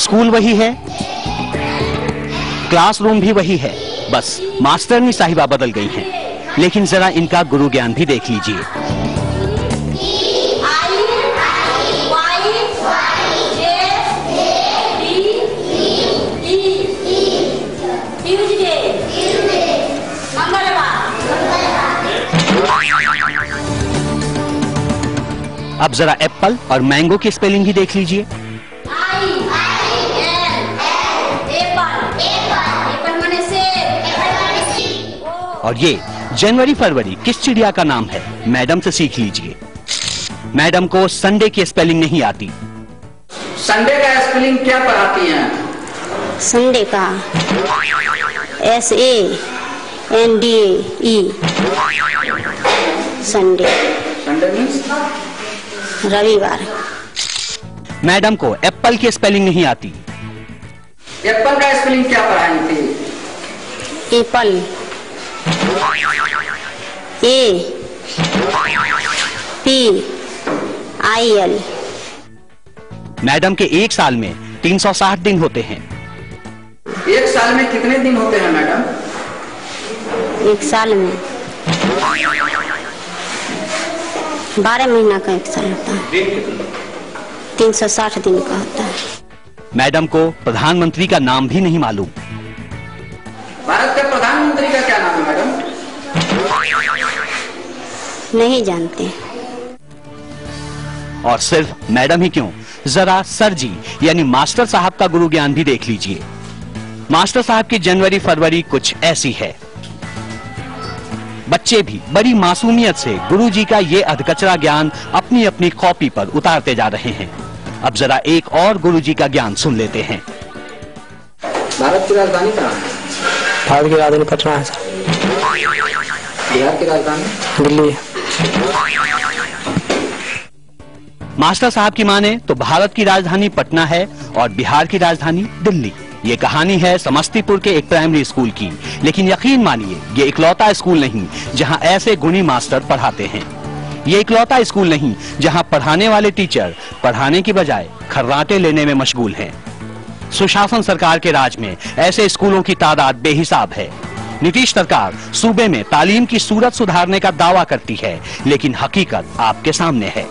School वही है, classroom भी वही है, बस मास्टरनी साहिबा बदल गई हैं। लेकिन जरा इनका गुरु ज्ञान भी देख लीजिए। अब जरा एप्पल और मैंगो की स्पेलिंग भी देख लीजिए। और ये जनवरी फरवरी किस चिड़िया का नाम है, मैडम से सीख लीजिए। मैडम को संडे की स्पेलिंग नहीं आती। संडे का स्पेलिंग क्या पढ़ाती हैं? संडे का SANDE संडे। संडे मीन्स रविवार। मैडम को एप्पल की स्पेलिंग नहीं आती। एप्पल का स्पेलिंग क्या पढ़ाई थी? Apple APPIL। मैडम के एक साल में 360 दिन होते हैं। एक साल में कितने दिन होते हैं मैडम? एक साल में 12 महीना का एक साल होता है। 360 दिन का होता है। मैडम को प्रधानमंत्री का नाम भी नहीं मालूम। भारत के प्रधानमंत्री का क्या नाम है मैडम? नहीं जानते। और सिर्फ मैडम ही क्यों, जरा सर जी यानी मास्टर साहब का गुरु ज्ञान भी देख लीजिए। मास्टर साहब की जनवरी फरवरी कुछ ऐसी है। बच्चे भी बड़ी मासूमियत से गुरुजी का ये अधकचरा ज्ञान अपनी अपनी कॉपी पर उतारते जा रहे हैं। अब जरा एक और गुरुजी का ज्ञान सुन लेते हैं। भारत की राजधानी कहाँ है? भारत की राजधानी पटना है सर। बिहार की राजधानी दिल्ली है। मास्टर साहब की माने तो भारत की राजधानी पटना है और बिहार की राजधानी दिल्ली। ये कहानी है समस्तीपुर के एक प्राइमरी स्कूल की, लेकिन यकीन मानिए ये इकलौता स्कूल नहीं जहां ऐसे गुणी मास्टर पढ़ाते हैं। ये इकलौता स्कूल नहीं जहां पढ़ाने वाले टीचर पढ़ाने की बजाय खर्राटे लेने में मशगूल हैं। सुशासन सरकार के राज में ऐसे स्कूलों की तादाद बेहिसाब है। नीतीश सरकार सूबे में तालीम की सूरत सुधारने का दावा करती है, लेकिन हकीकत आपके सामने है।